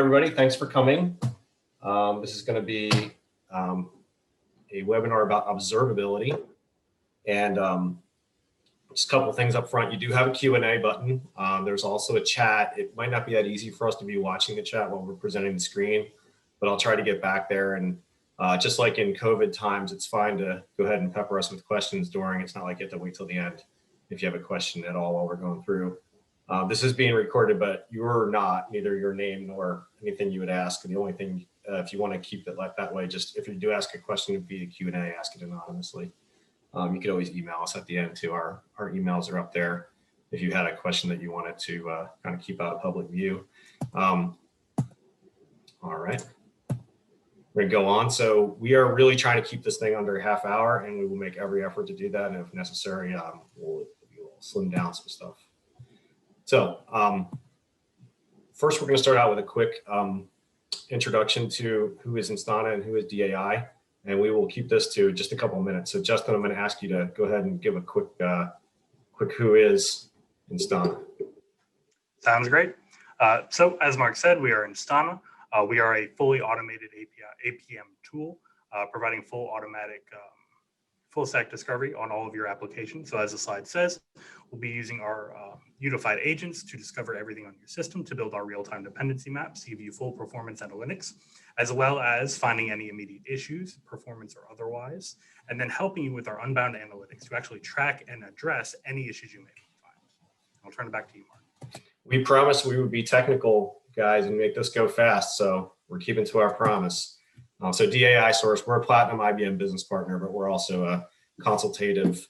everybody. Thanks for coming. This is going to be a webinar about observability. And just a couple of things up front. You do have a Q&A button. There's also a chat. It might not be that easy for us to be watching the chat while we're presenting the screen, but I'll try to get back there. And just like in COVID times, it's fine to go ahead and pepper us with questions during. It's not like you have to wait till the end if you have a question at all while we're going through. This is being recorded, but you're not, neither your name nor anything you would ask. And the only thing, if you want to keep it like that way, just if you do ask a question via Q&A, ask it anonymously. You could always email us at the end too. Our emails are up there if you had a question that you wanted to kind of keep out of public view. All right, we're gonna go on. So we are really trying to keep this thing under a half hour, and we will make every effort to do that. And if necessary, we'll slim down some stuff. So first, we're going to start out with a quick introduction to who is Instana and who is DAI, and we will keep this to just a couple of minutes. So Justin, I'm going to ask you to go ahead and give a quick who is Instana. Sounds great. So as Mark said, we are Instana. We are a fully automated APM tool providing full automatic full stack discovery on all of your applications. So as the slide says, we'll be using our unified agents to discover everything on your system, to build our real-time dependency maps, to give you full performance analytics, as well as finding any immediate issues, performance or otherwise, and then helping you with our unbound analytics to actually track and address any issues you may find. I'll turn it back to you, Mark. We promised we would be technical, guys, and make this go fast, so we're keeping to our promise. So DAI Source, we're a Platinum IBM business partner, but we're also a consultative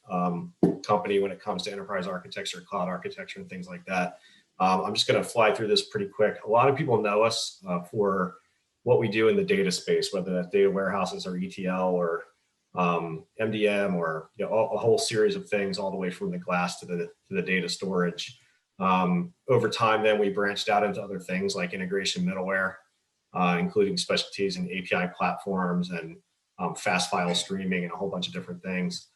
company when it comes to enterprise architecture, cloud architecture, and things like that. I'm just going to fly through this pretty quick. A lot of people know us for what we do in the data space, whether that's data warehouses or ETL or MDM or a whole series of things, all the way from the glass to the data storage. Over time, then we branched out into other things like integration middleware, including specialties in API platforms and fast file streaming and a whole bunch of different things.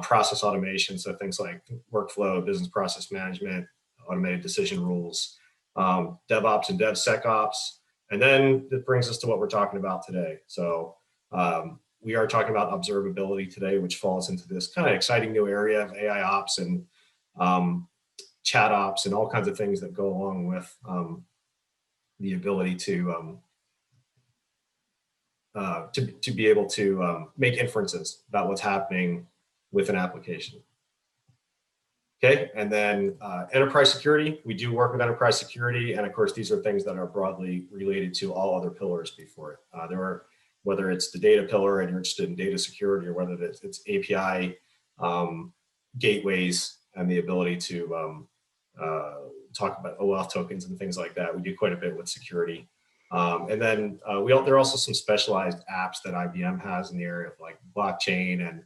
Process automation, so things like workflow, business process management, automated decision rules, DevOps and DevSecOps. And then it brings us to what we're talking about today. So we are talking about observability today, which falls into this kind of exciting new area of AI ops and chat ops and all kinds of things that go along with the ability to be able to make inferences about what's happening with an application. Okay, and then enterprise security. We do work with enterprise security, and of course, these are things that are broadly related to all other pillars before it. Whether it's the data pillar and you're interested in data security, or whether it's API gateways and the ability to talk about OAuth tokens and things like that. We do quite a bit with security. And then there are also some specialized apps that IBM has in the area of like blockchain and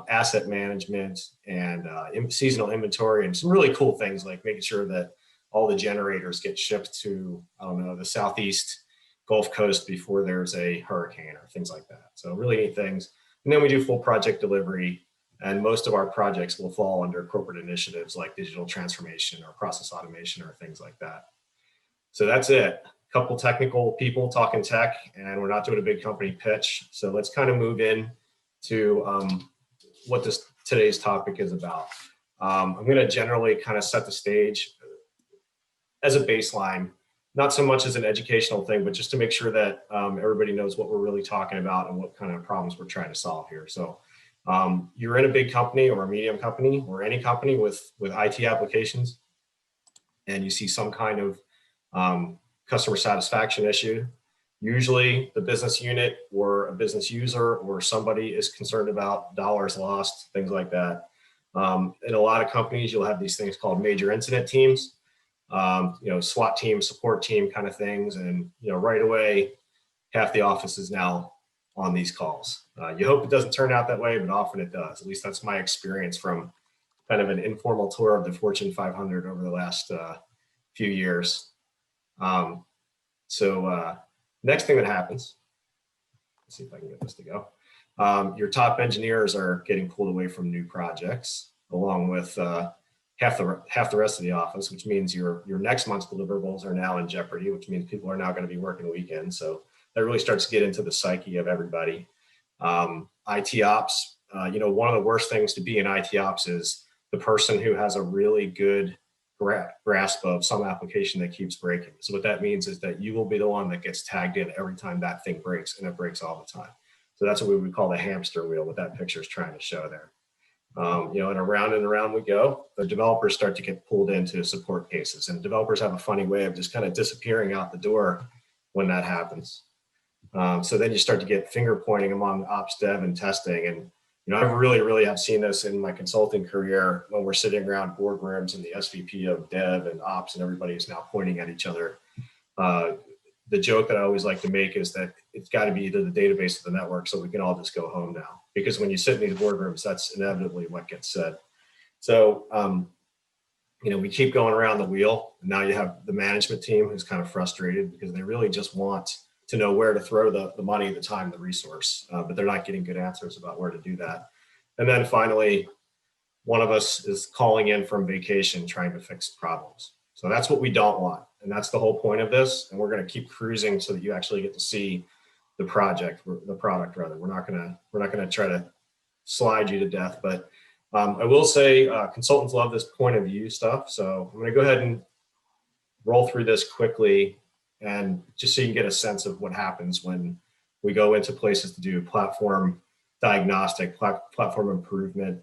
asset management and seasonal inventory, and some really cool things like making sure that all the generators get shipped to, I don't know, the Southeast Gulf Coast before there's a hurricane or things like that. So really neat things. And then we do full project delivery, and most of our projects will fall under corporate initiatives like digital transformation or process automation or things like that. So that's it. Couple technical people talking tech, and we're not doing a big company pitch. So let's kind of move in to what today's topic is about. I'm going to generally kind of set the stage as a baseline, not so much as an educational thing, but just to make sure that everybody knows what we're really talking about and what kind of problems we're trying to solve here. So you're in a big company or a medium company or any company with IT applications, and you see some kind of customer satisfaction issue. Usually the business unit or a business user or somebody is concerned about dollars lost, things like that. In a lot of companies, you'll have these things called major incident teams, SWAT team, support team kind of things. And right away, half the office is now on these calls. You hope it doesn't turn out that way, but often it does. At least that's my experience from kind of an informal tour of the Fortune 500 over the last few years. Next thing that happens, let's see if I can get this to go. Your top engineers are getting pulled away from new projects, along with half the rest of the office, which means your next month's deliverables are now in jeopardy, which means people are now going to be working weekends. So that really starts to get into the psyche of everybody. IT ops, one of the worst things to be in IT ops is the person who has a really good grasp of some application that keeps breaking. So what that means is that you will be the one that gets tagged in every time that thing breaks, and it breaks all the time. So that's what we would call the hamster wheel, what that picture is trying to show there. And around we go. The developers start to get pulled into support cases, and developers have a funny way of just kind of disappearing out the door when that happens. So then you start to get finger pointing among ops dev and testing. And, I've really have seen this in my consulting career when we're sitting around boardrooms and the SVP of dev and ops and everybody is now pointing at each other. The joke that I always like to make is that it's got to be either the database or the network, so we can all just go home now. Because when you sit in these boardrooms, that's inevitably what gets said. So, we keep going around the wheel. And now you have the management team who's kind of frustrated because they really just want to know where to throw the money, the time, the resource, but they're not getting good answers about where to do that. And then finally, one of us is calling in from vacation trying to fix problems. So that's what we don't want. And that's the whole point of this. And we're going to keep cruising so that you actually get to see the product rather. We're not going to try to slide you to death, but I will say consultants love this point of view stuff. So I'm going to go ahead and roll through this quickly, and just so you can get a sense of what happens when we go into places to do platform diagnostic, platform improvement,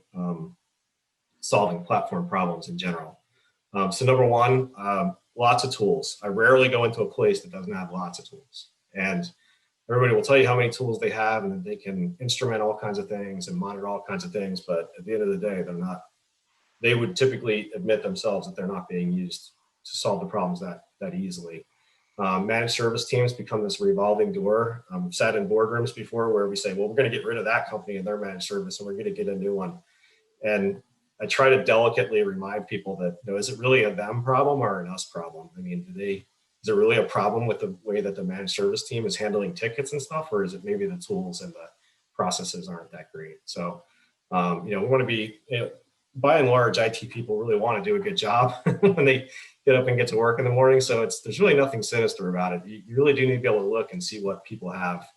solving platform problems in general. So number one, lots of tools. I rarely go into a place that doesn't have lots of tools. And everybody will tell you how many tools they have, and they can instrument all kinds of things and monitor all kinds of things. But at the end of the day, they would typically admit themselves that they're not being used to solve the problems that easily. Managed service teams become this revolving door. I've sat in boardrooms before where we say, well, we're going to get rid of that company and their managed service, and we're going to get a new one. And I try to delicately remind people that, is it really a them problem or an us problem? I mean, is it really a problem with the way that the managed service team is handling tickets and stuff, or is it maybe the tools and the processes aren't that great? So, we want to be, by and large, IT people really want to do a good job when they get up and get to work in the morning. So there's really nothing sinister about it. You really do need to be able to look and see what people have.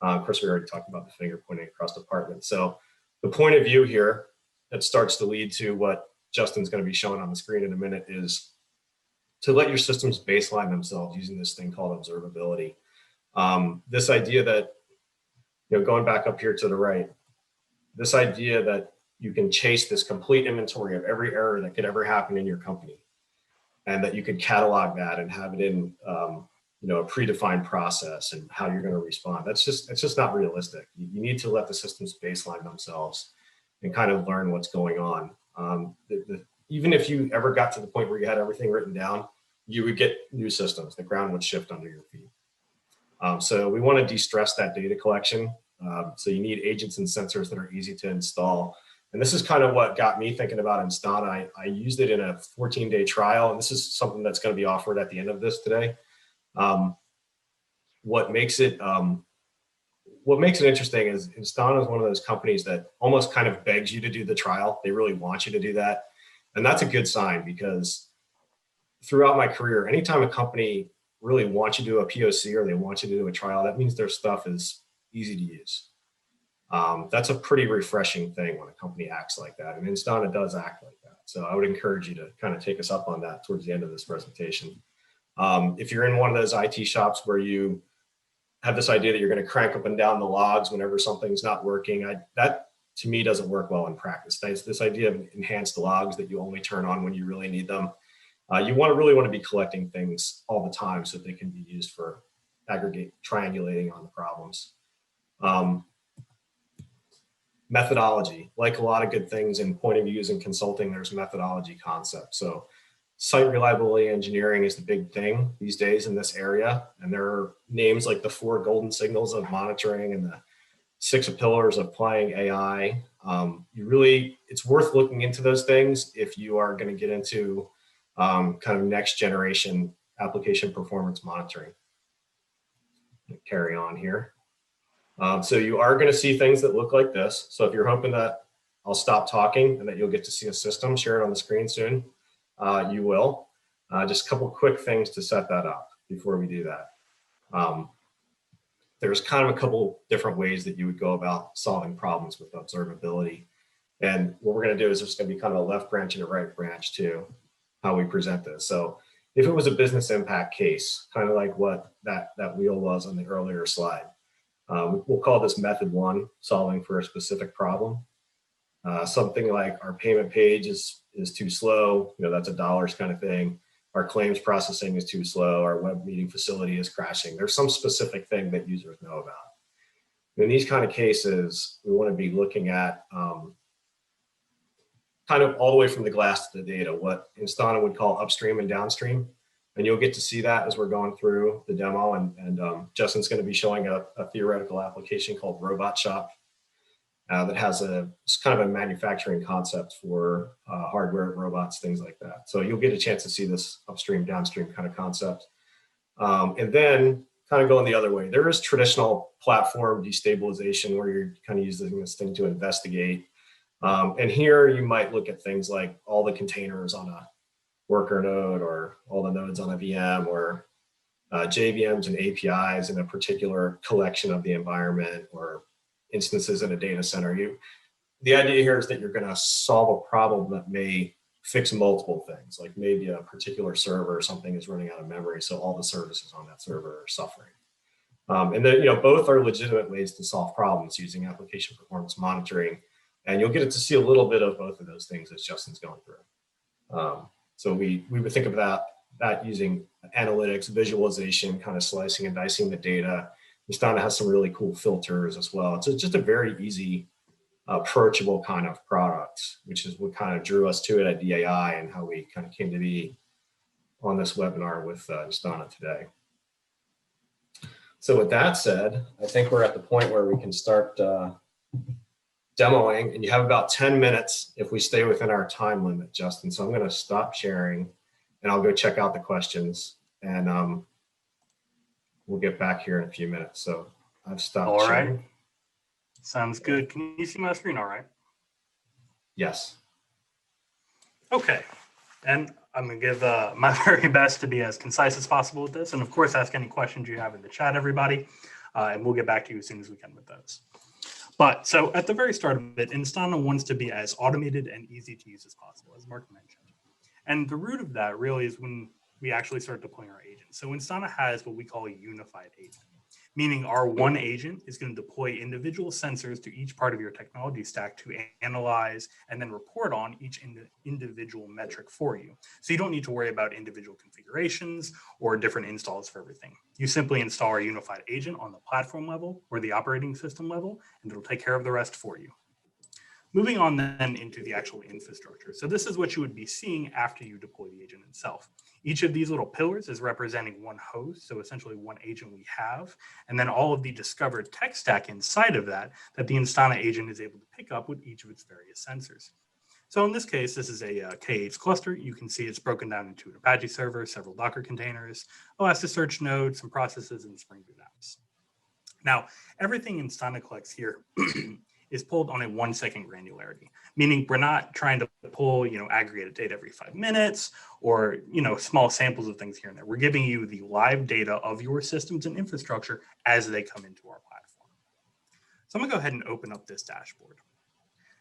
Of course, we already talked about the finger pointing across departments. So the point of view here that starts to lead to what Justin's going to be showing on the screen in a minute is to let your systems baseline themselves using this thing called observability. This idea that, going back up here to the right, this idea that you can chase this complete inventory of every error that could ever happen in your company, and that you could catalog that and have it in a predefined process and how you're going to respond. It's just not realistic. You need to let the systems baseline themselves and kind of learn what's going on. Even if you ever got to the point where you had everything written down, you would get new systems. The ground would shift under your feet. So we want to de-stress that data collection. So you need agents and sensors that are easy to install. And this is kind of what got me thinking about Instana. I used it in a 14-day trial, and this is something that's going to be offered at the end of this today. What makes it interesting is Instana is one of those companies that almost kind of begs you to do the trial. They really want you to do that. And that's a good sign, because throughout my career, anytime a company really wants you to do a POC or they want you to do a trial, that means their stuff is easy to use. That's a pretty refreshing thing when a company acts like that. And Instana does act like that. So I would encourage you to kind of take us up on that towards the end of this presentation. If you're in one of those IT shops where you have this idea that you're going to crank up and down the logs whenever something's not working, that to me doesn't work well in practice. This idea of enhanced logs that you only turn on when you really need them. You really want to be collecting things all the time so that they can be used for triangulating on the problems. Methodology, like a lot of good things in point of views and consulting, there's methodology concepts. So site reliability engineering is the big thing these days in this area. And there are names like the 4 golden signals of monitoring and the 6 pillars of applying AI. It's worth looking into those things if you are going to get into kind of next generation application performance monitoring. Carry on here. So you are going to see things that look like this. So if you're hoping that I'll stop talking and that you'll get to see a system, share it on the screen soon. You will. Just a couple quick things to set that up before we do that. There's kind of a couple different ways that you would go about solving problems with observability. And what we're going to do is there's going to be kind of a left branch and a right branch to how we present this. So if it was a business impact case, kind of like what that wheel was on the earlier slide, we'll call this method one, solving for a specific problem. Something like our payment page is too slow, that's a dollars kind of thing. Our claims processing is too slow. Our web meeting facility is crashing. There's some specific thing that users know about. In these kind of cases, we want to be looking at kind of all the way from the glass to the data, what Instana would call upstream and downstream. And you'll get to see that as we're going through the demo. And Justin's going to be showing a theoretical application called Robot Shop that has it's kind of a manufacturing concept for hardware, robots, things like that. So you'll get a chance to see this upstream, downstream kind of concept. And then kind of going the other way, there is traditional platform destabilization where you're kind of using this thing to investigate. And here you might look at things like all the containers on a worker node or all the nodes on a VM or JVMs and APIs in a particular collection of the environment or instances in a data center. The idea here is that you're going to solve a problem that may fix multiple things, like maybe a particular server or something is running out of memory, so all the services on that server are suffering. And then, both are legitimate ways to solve problems using application performance monitoring, and you'll get to see a little bit of both of those things as Justin's going through. So we would think of that using analytics, visualization, kind of slicing and dicing the data. Instana has some really cool filters as well. It's just a very easy, approachable kind of product, which is what kind of drew us to it at DAI and how we kind of came to be on this webinar with Instana today. So with that said, I think we're at the point where we can start demoing, and you have about 10 minutes if we stay within our time limit, Justin. So I'm going to stop sharing and I'll go check out the questions, and we'll get back here in a few minutes. So I've stopped sharing. All right. Sounds good. Can you see my screen all right? Yes. Okay. And I'm going to give my very best to be as concise as possible with this. And of course, ask any questions you have in the chat, everybody. And we'll get back to you as soon as we can with those. But so at the very start of it, Instana wants to be as automated and easy to use as possible, as Mark mentioned. And the root of that really is when we actually start deploying our agents. So Instana has what we call a unified agent, meaning our one agent is going to deploy individual sensors to each part of your technology stack to analyze and then report on each individual metric for you. So you don't need to worry about individual configurations or different installs for everything. You simply install our unified agent on the platform level or the operating system level, and it'll take care of the rest for you. Moving on then into the actual infrastructure. So this is what you would be seeing after you deploy the agent itself. Each of these little pillars is representing one host, so essentially one agent we have, and then all of the discovered tech stack inside of that the Instana agent is able to pick up with each of its various sensors. So in this case, this is a K8s cluster. You can see it's broken down into an Apache server, several Docker containers, Elasticsearch nodes, some processes, and Spring Boot apps. Now, everything Instana collects here is pulled on a 1 second granularity, meaning we're not trying to pull, aggregated data every 5 minutes or, small samples of things here and there. We're giving you the live data of your systems and infrastructure as they come into our platform. So I'm gonna go ahead and open up this dashboard.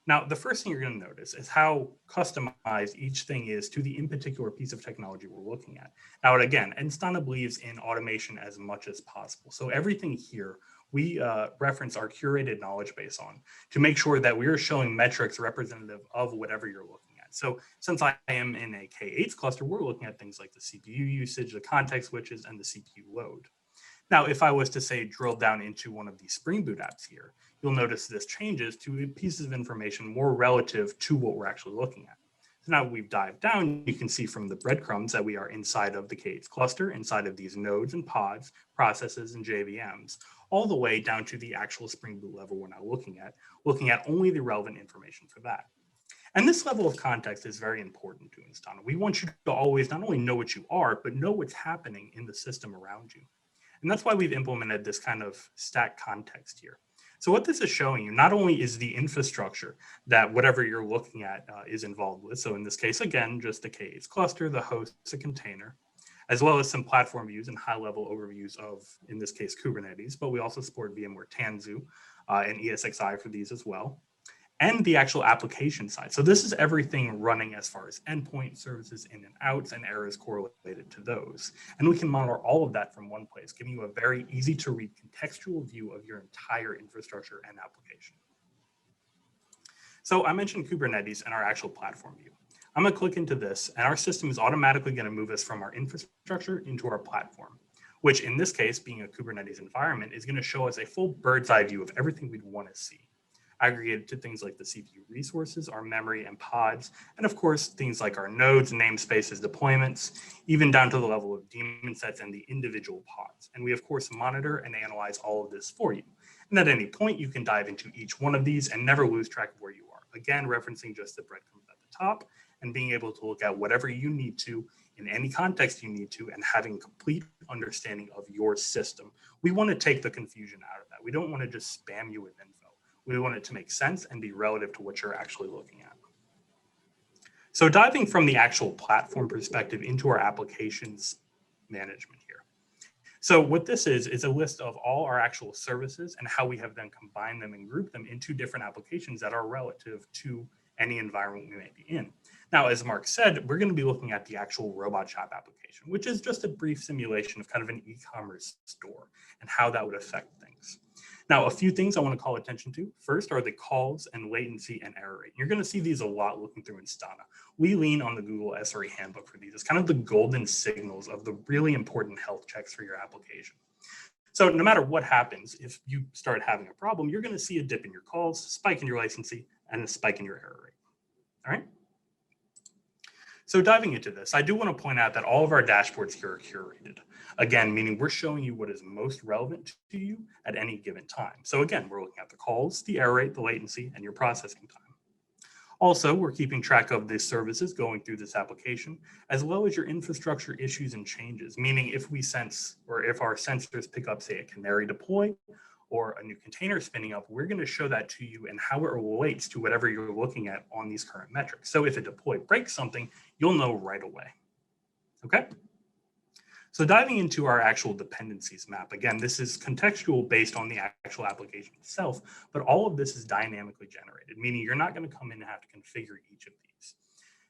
Now, the first thing you're gonna notice is how customized each thing is to the in particular piece of technology we're looking at. Now, again, Instana believes in automation as much as possible. So everything here, we reference our curated knowledge base on to make sure that we are showing metrics representative of whatever you're looking at. So since I am in a K8s cluster, we're looking at things like the CPU usage, the context switches, and the CPU load. Now, if I was to say drill down into one of these Spring Boot apps here, you'll notice this changes to pieces of information more relative to what we're actually looking at. So now we've dived down, you can see from the breadcrumbs that we are inside of the K8s cluster, inside of these nodes and pods, processes, and JVMs, all the way down to the actual Spring Boot level we're now looking at only the relevant information for that. And this level of context is very important to Instana. We want you to always not only know what you are, but know what's happening in the system around you. And that's why we've implemented this kind of stack context here. So what this is showing you, not only is the infrastructure that whatever you're looking at is involved with. So in this case, again, just the K8s cluster, the host, a container, as well as some platform views and high-level overviews of, in this case, Kubernetes. But we also support VMware Tanzu and ESXi for these as well, and the actual application side. So this is everything running as far as endpoint services in and outs and errors correlated to those. And we can monitor all of that from one place, giving you a very easy to read contextual view of your entire infrastructure and application. So I mentioned Kubernetes and our actual platform view. I'm gonna click into this and our system is automatically gonna move us from our infrastructure into our platform, which in this case, being a Kubernetes environment, is gonna show us a full bird's eye view of everything we'd wanna see, aggregated to things like the CPU resources, our memory and pods, and of course, things like our nodes, namespaces, deployments, even down to the level of daemon sets and the individual pods. And we of course monitor and analyze all of this for you. And at any point, you can dive into each one of these and never lose track of where you are. Again, referencing just the breadcrumbs at the top and being able to look at whatever you need to in any context you need to and having complete understanding of your system. We want to take the confusion out of that. We don't want to just spam you with info. We want it to make sense and be relative to what you're actually looking at. So diving from the actual platform perspective into our applications management here. So what this is a list of all our actual services and how we have then combined them and grouped them into different applications that are relative to any environment we may be in. Now, as Mark said, we're going to be looking at the actual robot shop application, which is just a brief simulation of kind of an e-commerce store and how that would affect things. Now, a few things I want to call attention to. First are the calls and latency and error rate. You're going to see these a lot looking through Instana. We lean on the Google SRE handbook for these. It's kind of the golden signals of the really important health checks for your application. So no matter what happens, if you start having a problem, you're going to see a dip in your calls, spike in your latency, and a spike in your error rate. All right. So diving into this, I do want to point out that all of our dashboards here are curated. Again, meaning we're showing you what is most relevant to you at any given time. So again, we're looking at the calls, the error rate, the latency, and your processing time. Also, we're keeping track of the services going through this application, as well as your infrastructure issues and changes, meaning if we sense or if our sensors pick up, say, a canary deploy or a new container spinning up, we're going to show that to you and how it relates to whatever you're looking at on these current metrics. So if a deploy breaks something, you'll know right away. Okay? So diving into our actual dependencies map, again, this is contextual based on the actual application itself, but all of this is dynamically generated, meaning you're not going to come in and have to configure each of these.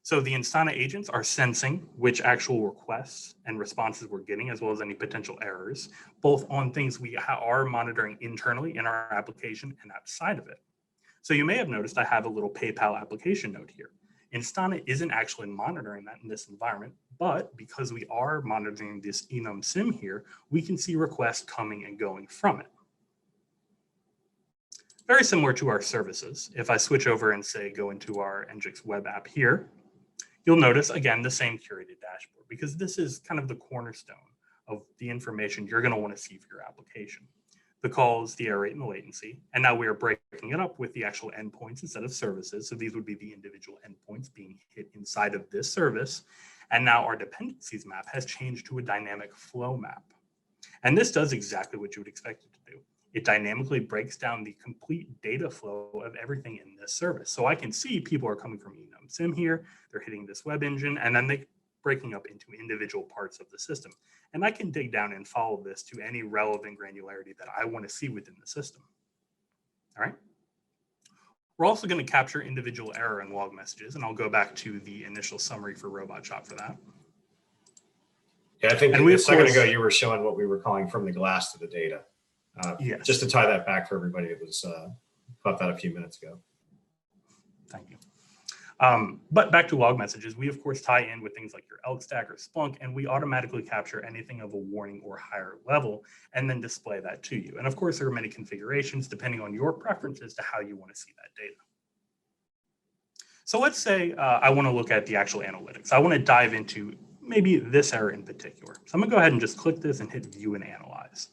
So the Instana agents are sensing which actual requests and responses we're getting, as well as any potential errors, both on things we are monitoring internally in our application and outside of it. So you may have noticed I have a little PayPal application node here. Instana isn't actually monitoring that in this environment, but because we are monitoring this enum sim here, we can see requests coming and going from it. Very similar to our services. If I switch over and say, go into our Nginx web app here, you'll notice, again, the same curated dashboard, because this is kind of the cornerstone of the information you're going to want to see for your application. The calls, the error rate, and the latency. And now we are breaking it up with the actual endpoints instead of services. So these would be the individual endpoints being hit inside of this service. And now our dependencies map has changed to a dynamic flow map. And this does exactly what you would expect it to do. It dynamically breaks down the complete data flow of everything in this service. So I can see people are coming from enum sim here, they're hitting this web engine, and then they breaking up into individual parts of the system. And I can dig down and follow this to any relevant granularity that I want to see within the system. All right. We're also going to capture individual error and log messages, and I'll go back to the initial summary for Robot Shop for that. Yeah, I think a second ago you were showing what we were calling from the glass to the data. Yes. Just to tie that back for everybody, it was caught that a few minutes ago. Thank you. But back to log messages, we of course tie in with things like your elk stack or Splunk, and we automatically capture anything of a warning or higher level and then display that to you. And of course, there are many configurations depending on your preferences to how you want to see that data. So let's say I want to look at the actual analytics. I want to dive into maybe this error in particular. So I'm going to go ahead and just click this and hit view and analyze.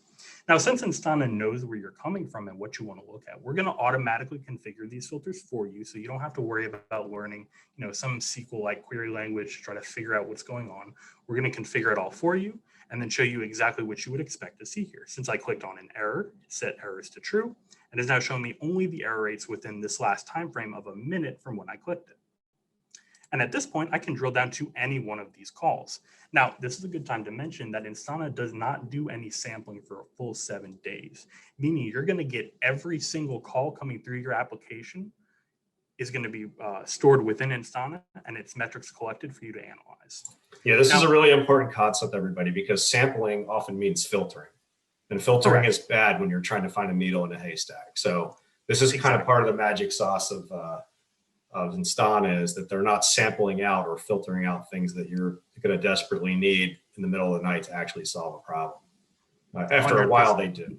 Now, since Instana knows where you're coming from and what you want to look at, we're going to automatically configure these filters for you, so you don't have to worry about learning, some SQL-like query language to try to figure out what's going on. We're going to configure it all for you, and then show you exactly what you would expect to see here. Since I clicked on an error, set errors to true, and is now showing me only the error rates within this last time frame of a minute from when I clicked it. And at this point, I can drill down to any one of these calls. Now, this is a good time to mention that Instana does not do any sampling for a full 7 days, meaning you're going to get every single call coming through your application is going to be stored within Instana, and its metrics collected for you to analyze. Yeah, this is a really important concept, everybody, because sampling often means filtering. And filtering is bad when you're trying to find a needle in a haystack. So this is kind of part of the magic sauce of Instana, is that they're not sampling out or filtering out things that you're going to desperately need in the middle of the night to actually solve a problem. After 100%. A while, they do.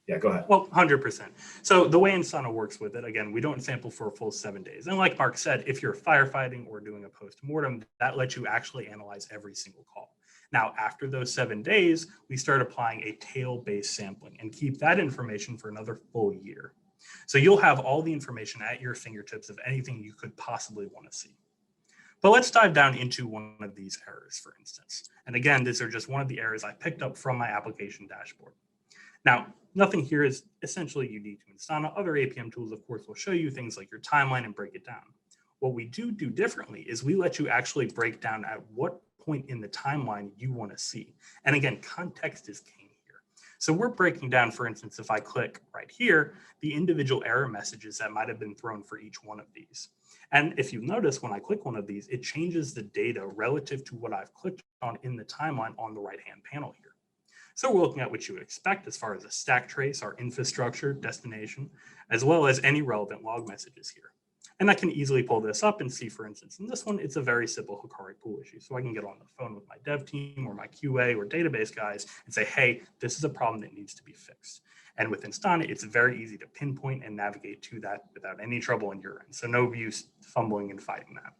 Yeah, go ahead. Well, 100%. So the way Instana works with it, again, we don't sample for a full 7 days. And like Mark said, if you're firefighting or doing a post-mortem, that lets you actually analyze every single call. Now, after those 7 days, we start applying a tail-based sampling and keep that information for another full year. So you'll have all the information at your fingertips of anything you could possibly want to see. But let's dive down into one of these errors, for instance. And again, these are just one of the errors I picked up from my application dashboard. Now, nothing here is essentially unique to Instana. Other APM tools, of course, will show you things like your timeline and break it down. What we do differently is we let you actually break down at what point in the timeline you want to see. And again, context is king here. So we're breaking down, for instance, if I click right here, the individual error messages that might have been thrown for each one of these. And if you notice, when I click one of these, it changes the data relative to what I've clicked on in the timeline on the right-hand panel here. So we're looking at what you would expect as far as a stack trace, our infrastructure, destination, as well as any relevant log messages here. And I can easily pull this up and see, for instance, in this one, it's a very simple Hikari pool issue. So I can get on the phone with my dev team or my QA or database guys and say, hey, this is a problem that needs to be fixed. And with Instana, it's very easy to pinpoint and navigate to that without any trouble on your end. So no use fumbling and fighting that.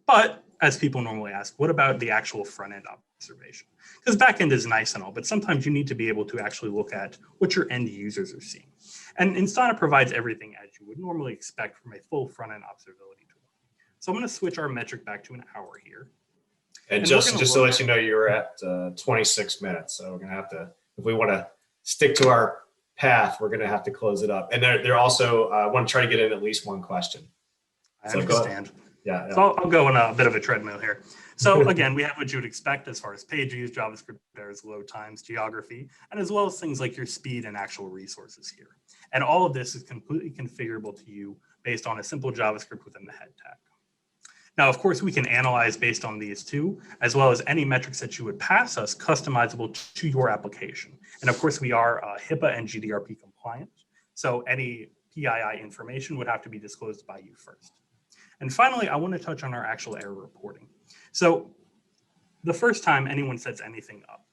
But as people normally ask, what about the actual front-end observation? Because back-end is nice and all, but sometimes you need to be able to actually look at what your end users are seeing. And Instana provides everything as you would normally expect from a full front-end observability tool. So I'm going to switch our metric back to an hour here. And just to let you know, you're at 26 minutes. So we're going to have to, if we want to stick to our path, we're going to have to close it up. And they're also want to try to get in at least one question. I understand. Yeah. So I'll go on a bit of a treadmill here. So again, we have what you would expect as far as page views, JavaScript errors, load times, geography, and as well as things like your speed and actual resources here. And all of this is completely configurable to you based on a simple JavaScript within the head tag. Now, of course, we can analyze based on these two, as well as any metrics that you would pass us customizable to your application. And of course, we are HIPAA and GDRP compliant. So any PII information would have to be disclosed by you first. And finally, I want to touch on our actual error reporting. So the first time anyone sets anything up,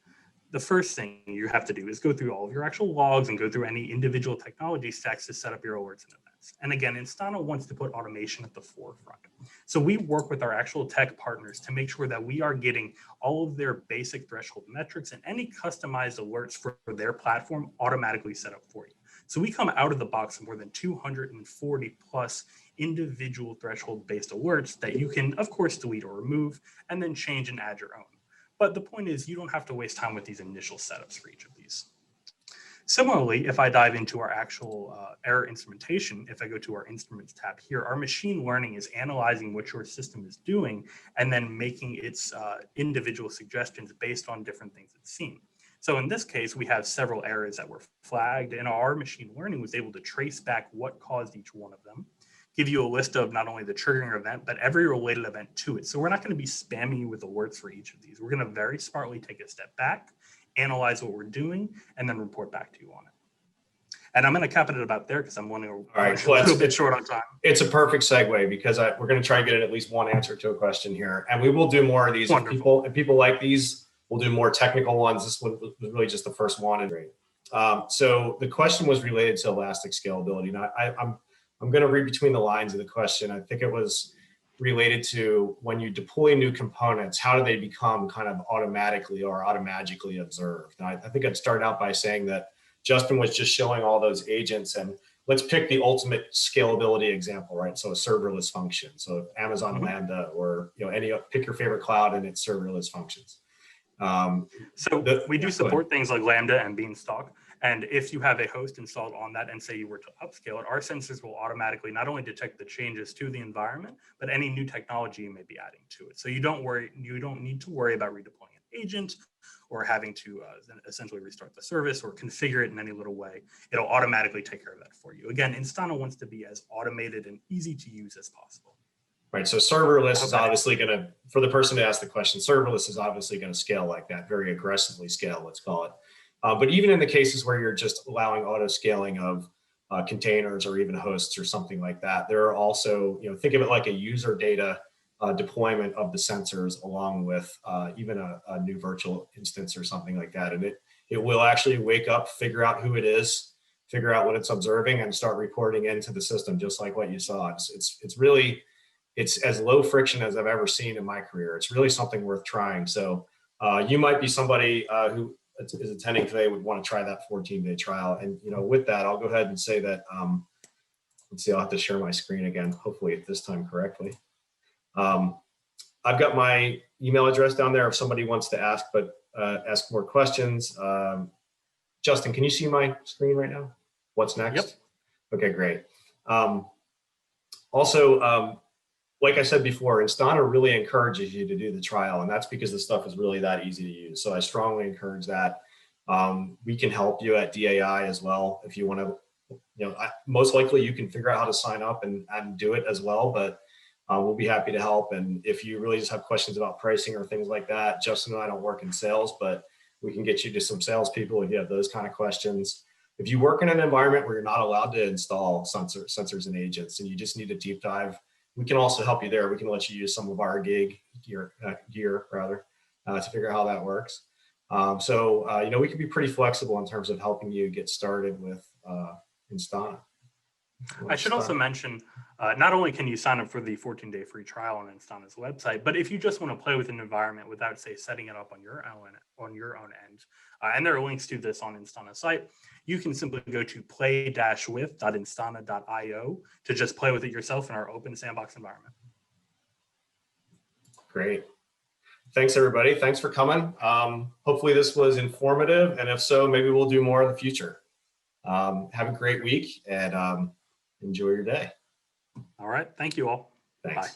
the first thing you have to do is go through all of your actual logs and go through any individual technology stacks to set up your alerts and events. And again, Instana wants to put automation at the forefront. So we work with our actual tech partners to make sure that we are getting all of their basic threshold metrics and any customized alerts for their platform automatically set up for you. So we come out of the box with more than 240 plus individual threshold based alerts that you can, of course, delete or remove and then change and add your own. But the point is, you don't have to waste time with these initial setups for each of these. Similarly, if I dive into our actual error instrumentation, if I go to our instruments tab here, our machine learning is analyzing what your system is doing and then making its individual suggestions based on different things it's seen. So in this case, we have several errors that were flagged, and our machine learning was able to trace back what caused each one of them, give you a list of not only the triggering event, but every related event to it. So we're not going to be spamming you with alerts for each of these. We're going to very smartly take a step back, analyze what we're doing, and then report back to you on it. And I'm going to cap it about there because I'm wanting to a little bit short on time. It's a perfect segue because we're going to try and get at least one answer to a question here. And we will do more of these. If people like these, we'll do more technical ones. This one was really just the first one. So the question was related to elastic scalability. And I'm going to read between the lines of the question. I think it was related to when you deploy new components, how do they become kind of automatically or automagically observed? And I think I'd start out by saying that Justin was just showing all those agents, and let's pick the ultimate scalability example, right? So a serverless function. So Amazon Lambda or pick your favorite cloud and its serverless functions. So we do support things like Lambda and Beanstalk. And if you have a host installed on that and say you were to upscale it, our sensors will automatically not only detect the changes to the environment, but any new technology you may be adding to it. So you don't need to worry about redeploying an agent or having to essentially restart the service or configure it in any little way. It'll automatically take care of that for you. Again, Instana wants to be as automated and easy to use as possible. Right. So serverless is obviously going to, for the person to ask the question, serverless is obviously going to scale like that, very aggressively scale, let's call it. But even in the cases where you're just allowing auto scaling of containers or even hosts or something like that, there are also, think of it like a user data deployment of the sensors along with even a new virtual instance or something like that. And it will actually wake up, figure out who it is, figure out what it's observing, and start reporting into the system, just like what you saw. It's really, it's as low friction as I've ever seen in my career. It's really something worth trying. So you might be somebody who is attending today would want to try that 14-day trial. And with that, I'll go ahead and say that, let's see, I'll have to share my screen again, hopefully at this time correctly. I've got my email address down there if somebody wants to ask ask more questions. Justin, can you see my screen right now? What's next? Yep. Okay, great. Also, like I said before, Instana really encourages you to do the trial, and that's because the stuff is really that easy to use. So I strongly encourage that. We can help you at DAI as well if you want to. Most likely you can figure out how to sign up and do it as well, but we'll be happy to help. And if you really just have questions about pricing or things like that, Justin and I don't work in sales, but we can get you to some salespeople if you have those kind of questions. If you work in an environment where you're not allowed to install sensors and agents and you just need a deep dive, we can also help you there. We can let you use some of our gear to figure out how that works. We can be pretty flexible in terms of helping you get started with Instana. I should also mention, not only can you sign up for the 14-day free trial on Instana's website, but if you just want to play with an environment without, say, setting it up on your own end, and there are links to this on Instana's site, you can simply go to play-with.instana.io to just play with it yourself in our open sandbox environment. Great. Thanks, everybody. Thanks for coming. Hopefully this was informative, and if so, maybe we'll do more in the future. Have a great week and enjoy your day. All right. Thank you all. Thanks. Bye.